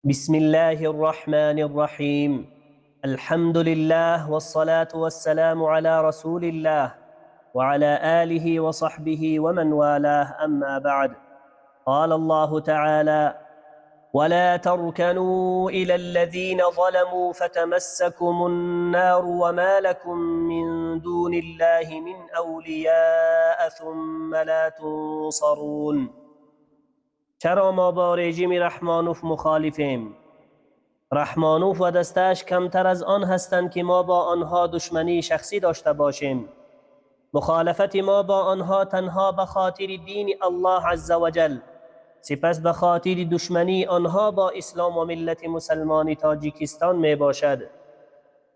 بسم الله الرحمن الرحيم. الحمد لله والصلاة والسلام على رسول الله وعلى آله وصحبه ومن والاه، أما بعد. قال الله تعالى: ولا تركنوا إلى الذين ظلموا فتمسكم النار وما لكم من دون الله من أولياء ثم لا تنصرون. چرا ما با رژیم رحمانوف مخالفیم؟ رحمانوف و دستش کمتر از آن هستند که ما با آنها دشمنی شخصی داشته باشیم. مخالفت ما با آنها تنها به خاطر دین الله عز و جل، سپس به خاطر دشمنی آنها با اسلام و ملت مسلمان تاجیکستان می باشد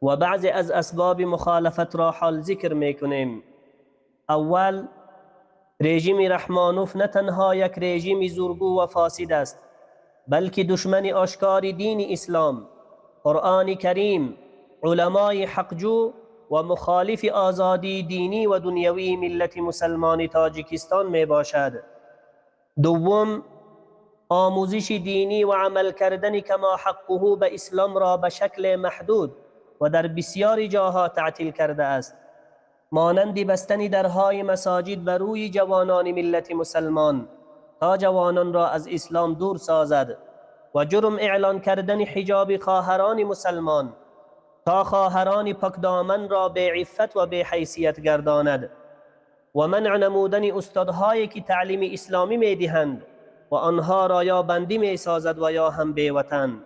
و بعضی از اسباب مخالفت را حال ذکر می کنیم. اول، رژیم رحمانوف نه تنها یک رژیم زورگو و فاسد است، بلکه دشمن آشکار دین اسلام، قرآن کریم، علمای حقجو و مخالف آزادی دینی و دنیوی ملت مسلمان تاجیکستان می باشد. دوم، آموزش دینی و عمل کردن کما حقه به اسلام را به شکل محدود و در بسیاری جاها تعطیل کرده است، مانند بستن درهای مساجد بر روی جوانان ملت مسلمان تا جوانان را از اسلام دور سازد و جرم اعلان کردن حجاب خواهران مسلمان تا خواهران پاکدامن را به عفت و به حیثیت گرداند و منع نمودن استادهایی که تعلیم اسلامی می دهند و آنها را یا بندی می سازد و یا هم به وطن.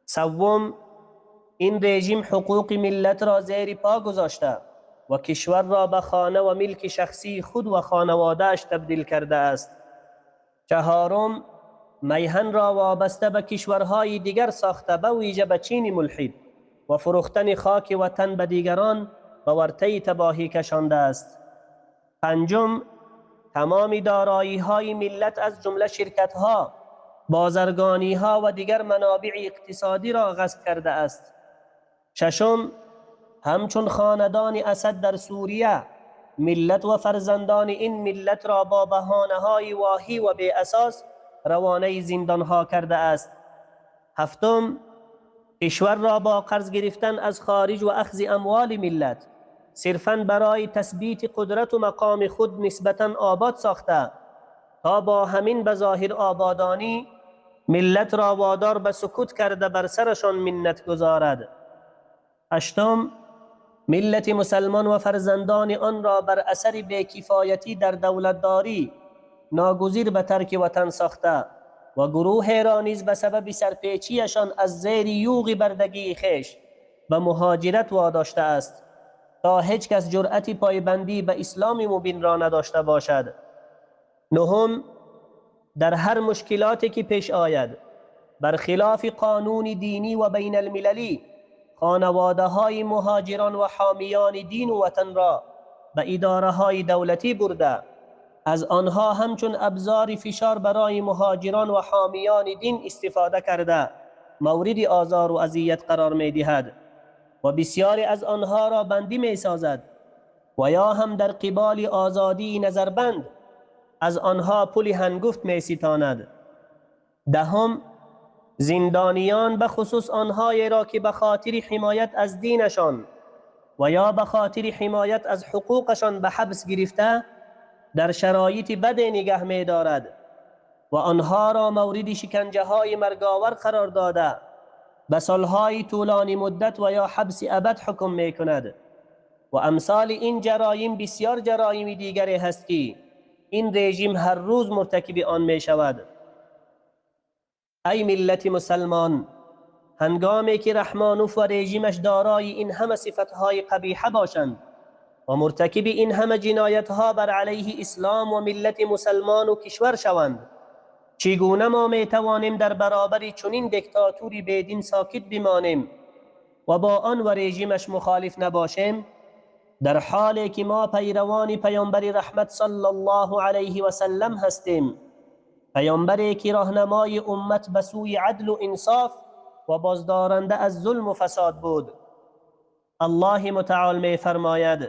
سوم، این رژیم حقوق ملت را زیر پا گذاشته و کشور را به خانه و ملک شخصی خود و خانواده‌اش تبدیل کرده است. چهارم، میهن را وابسته به کشورهای دیگر ساخته، به ویژه به چین ملحد، و فروختن خاک وطن به دیگران به ورطه تباهی کشانده است. پنجم، تمام دارایی‌های ملت از جمله شرکت‌ها، بازرگانی‌ها و دیگر منابع اقتصادی را غصب کرده است. ششم، همچون خاندان اسد در سوریه، ملت و فرزندان این ملت را با بهانه‌های واهی و بی اساس روانه زندانها کرده است. هفتم، کشور را با قرض گرفتن از خارج و اخذ اموال ملت صرفاً برای تثبیت قدرت و مقام خود نسبتاً آباد ساخته تا با همین بظاهر آبادانی ملت را وادار به سکوت کرده بر سرشان منت گذارد. هشتم، ملت مسلمان و فرزندان آن را بر اثر بیکفایتی در دولتداری ناگزیر به ترک وطن ساخته و گروه را نیز به سبب سرپیچیشان از زیر یوغ بردگی خویش به مهاجرت واداشته است تا هیچ کس جرأت پایبندی به اسلام مبین را نداشته باشد. نهم، در هر مشکلاتی که پیش آید برخلاف قانون دینی و بین المللی، خانواده های مهاجران و حامیان دین و وطن را به اداره های دولتی برده از آنها همچون ابزار فشار برای مهاجران و حامیان دین استفاده کرده مورد آزار و اذیت قرار می دهد و بسیاری از آنها را بندی می سازد و یا هم در قبال آزادی نظربند از آنها پول هنگفت می ستاند. دهم، زندانیان به خصوص آنهایی را که به خاطر حمایت از دینشان و یا به خاطر حمایت از حقوقشان به حبس گرفته در شرایط بد نگه می دارد و آنها را مورد شکنجه های مرگاور قرار داده به سالهای طولانی مدت و یا حبس ابد حکم می کند و امثال این جرایم بسیار جرایم دیگری هست که این رژیم هر روز مرتکب آن می شود. ای ملت مسلمان، هنگامی که رحمانوف و رژیمش دارای این همه صفتهای قبیحه باشند و مرتکب این همه جنایتها بر علیه اسلام و ملت مسلمان و کشور شوند، چگونه ما می توانیم در برابر چنین دیکتاتوری بیدین ساکت بمانیم و با آن و رژیمش مخالف نباشیم، در حالی که ما پیروان پیامبر رحمت صلی الله علیه و سلم هستیم، پیامبری که راهنمای امت به سوی عدل و انصاف و بازدارنده از ظلم و فساد بود. الله متعال می فرماید: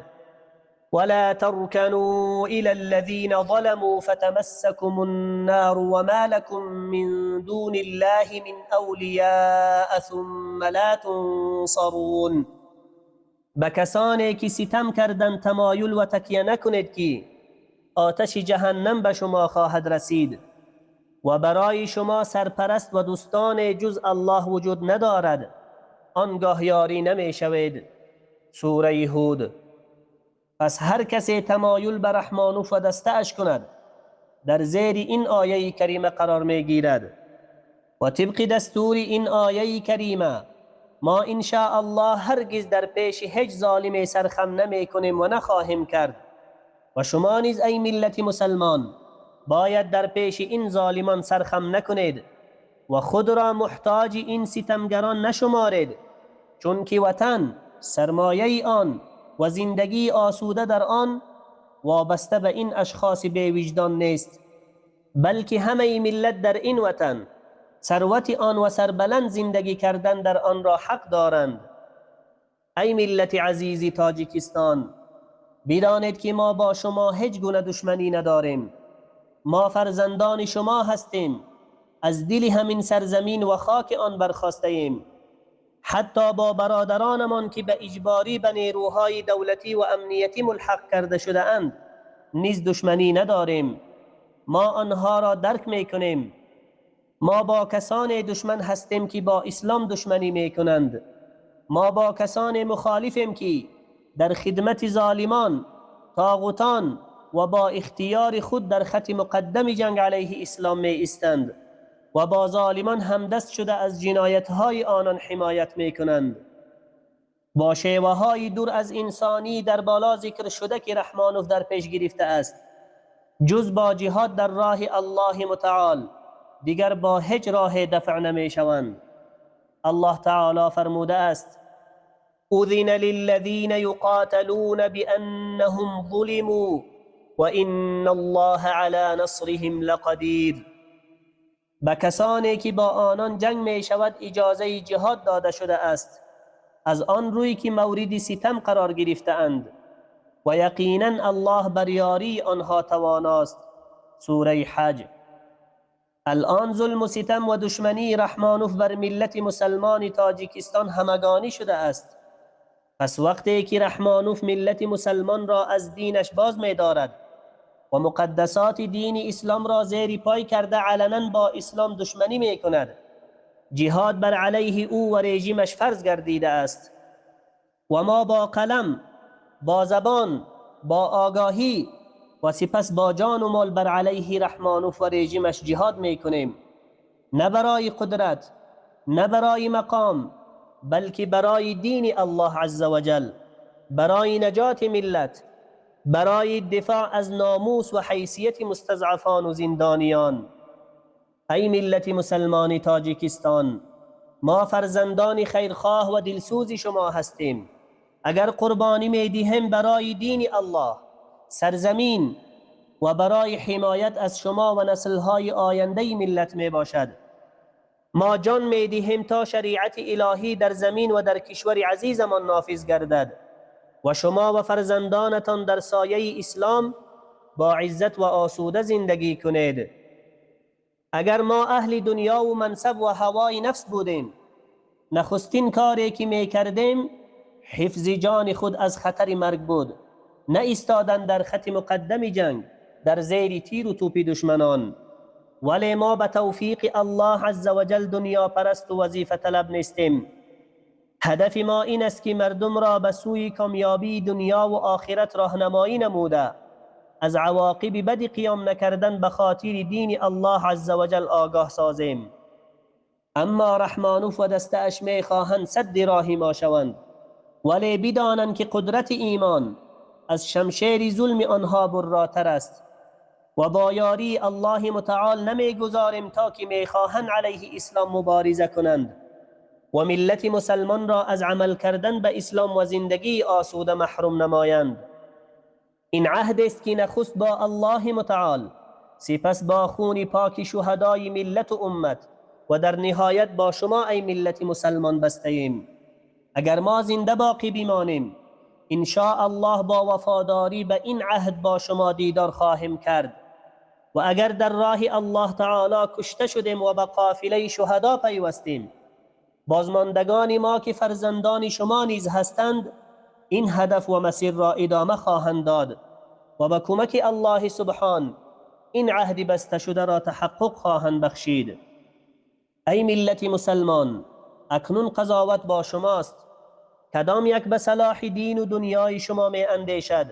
ولا تركنوا إلى الذين ظلموا فتمسكم النار وما لكم من دون الله من أولياء ثم لا تنصرون. به کسانی که ستم کردند تمایل و تکیه نکنید که آتش جهنم به شما خواهد رسید و برای شما سرپرست و دوستان جز الله وجود ندارد، آنگاه یاری نمی شوید. سوره هود. پس هر کسی تمایل به رحمانوف و دسته اش کند در زیر این آیه کریمه قرار می گیرد و طبق دستور این آیه کریمه ما انشاء الله هرگز در پیش هیچ ظالم سرخم نمی کنیم و نخواهیم کرد و شما نیز ای ملت مسلمان باید در پیش این ظالمان سرخم نکنید و خود را محتاج این ستمگران نشمارید، چون که وطن سرمایه آن و زندگی آسوده در آن وابسته به این اشخاص بی وجدان نیست، بلکه همه ملت در این وطن ثروت آن و سربلند زندگی کردن در آن را حق دارند. ای ملت عزیز تاجیکستان، بدانید که ما با شما هیچ گونه دشمنی نداریم. ما فرزندان شما هستیم، از دل همین سرزمین و خاک آن برخاسته ایم. حتی با برادرانمان که به اجباری به نیروهای دولتی و امنیتی ملحق کرده شده اند نیز دشمنی نداریم. ما آنها را درک میکنیم. ما با کسان دشمن هستیم که با اسلام دشمنی میکنند. ما با کسان مخالفیم که در خدمت ظالمان، طاغوتان و با اختیار خود در خط مقدم جنگ علیه اسلام می ایستند و با ظالمان همدست شده از جنایت‌های آنان حمایت میکنند. با شیوه‌های دور از انسانی در بالا ذکر شده که رحمانوف در پیش گرفته است، جز با جهاد در راه الله متعال دیگر با هیچ راه دفع نمی شوند. الله تعالی فرموده است: اذن للذین یقاتلون بأنهم ظلموا وإن الله على نصرهم لقدیر. به کسانی که با آنان جنگ می شود اجازه جهاد داده شده است، از آن روی که مورد ستم قرار گرفته اند و یقینا الله بر یاری آنها تواناست. سوره حج. الان ظلم و ستم و دشمنی رحمانوف بر ملت مسلمان تاجیکستان همگانی شده است. پس وقتی که رحمانوف ملت مسلمان را از دینش باز می دارد و مقدسات دین اسلام را زیر پای کرده علنا با اسلام دشمنی می کند، جهاد بر علیه او و رژیمش فرض گردیده است و ما با قلم، با زبان، با آگاهی و سپس با جان و مال بر علیه رحمانوف و رژیمش جهاد می کنیم، نه برای قدرت، نه برای مقام، بلکه برای دین الله عز و جل، برای نجات ملت، برای دفاع از ناموس و حیثیت مستضعفان و زندانیان. ای ملت مسلمان تاجیکستان، ما فرزندان خیرخواه و دلسوز شما هستیم. اگر قربانی می دهیم برای دین الله، سرزمین و برای حمایت از شما و نسلهای آینده ملت می باشد. ما جان می دهیم تا شریعت الهی در زمین و در کشور عزیزمان نافذ گردد و شما و فرزندانتان در سایه اسلام با عزت و آسوده زندگی کنید. اگر ما اهل دنیا و منصب و هوای نفس بودیم، نخستین کاری که می کردیم حفظ جان خود از خطر مرگ بود، نه ایستادن در خط مقدم جنگ در زیر تیر و توپ دشمنان. ولی ما به توفیق الله عز و جل دنیا پرست و وظیفه طلب نیستیم. هدف ما این است که مردم را به سوی کامیابی دنیا و آخرت راهنمایی نموده از عواقب بد قیام نکردن به خاطر دین الله عز و جل آگاه سازیم. اما رحمانوف و دسته اش می خواهند سد راه ما شوند، ولی بدانند که قدرت ایمان از شمشیر ظلم آنها براتر است و با یاری الله متعال نمی گذاریم تا که می خواهند علیه اسلام مبارزه کنند و ملت مسلمان را از عمل کردن به اسلام و زندگی آسوده محروم نمایند. این عهد است که نخست با الله متعال، سپس با خون پاک شهدای ملت و امت و در نهایت با شما ای ملت مسلمان بسته ایم. اگر ما زنده باقی بمانیم ان شاء الله با وفاداری به این عهد با شما دیدار خواهیم کرد و اگر در راه الله تعالی کشته شدیم و به قافله شهدا پیوستیم، بازماندگان ما که فرزندان شما نیز هستند این هدف و مسیر را ادامه خواهند داد و با کمک الله سبحان این عهد بسته شده را تحقق خواهند بخشید. ای ملت مسلمان، اکنون قضاوت با شماست. کدام یک به صلاح دین و دنیای شما می اندیشد؟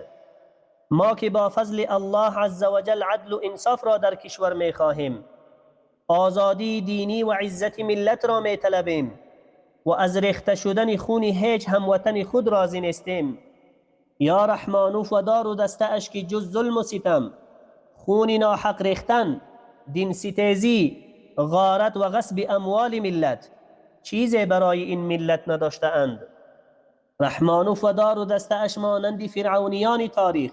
ما که با فضل الله عز و جل عدل و انصاف را در کشور می خواهیم، آزادی دینی و عزت ملت را می طلبیم و از ریخته شدن خون هیچ هموطن خود راضی نیستیم. یا رحمانو فدار و دسته اش که جز ظلم و ستم، خون ناحق ریختن، دین ستیزی، غارت و غصب اموال ملت چیزی برای این ملت نداشته اند. رحمانو فدار و دسته اش مانند فرعونیان تاریخ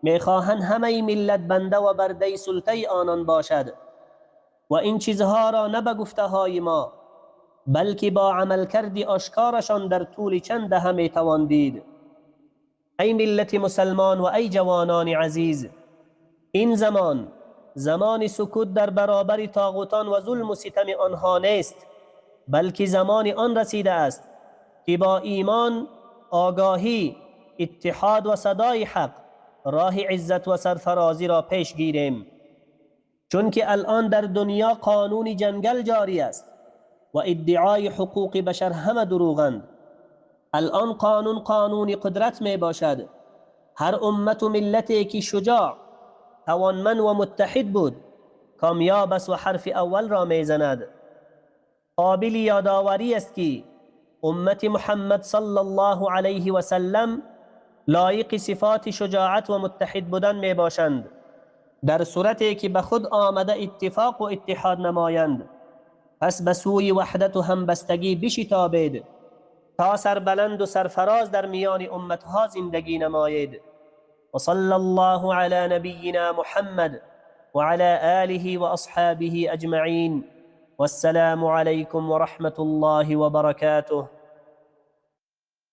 میخواهند همه ملت بنده و برده سلطه آنان باشد و این چیزها را نه به گفته های ما بلکه با عمل کردی آشکارشان در طول چند دهه میتوان دید. ای ملت مسلمان و ای جوانان عزیز، این زمان سکوت در برابر طاغوتان و ظلم و ستم آنها نیست، بلکه زمان آن رسیده است که با ایمان، آگاهی، اتحاد و صدای حق راه عزت و سرفرازی را پیش گیریم. چون که الان در دنیا قانون جنگل جاری است و ادعای حقوق بشر همه دروغند. الان قانون قدرت می باشد. هر امت و ملتی که شجاع، توانمند و متحد بود کامیاب است و حرف اول را می زند. قابل یادآوری است که امت محمد صلی الله علیه و سلم لایق صفات شجاعت و متحد بودن می باشند در صورتی که به خود آمده اتفاق و اتحاد نمایند. پس به سوی وحدت و همبستگی بشتابید تا سربلند و سرفراز در میان امتها زندگی نمایید. و صلی الله علی نبینا محمد و علی آله و اصحابه اجمعین. والسلام علیکم و رحمت الله و برکاته.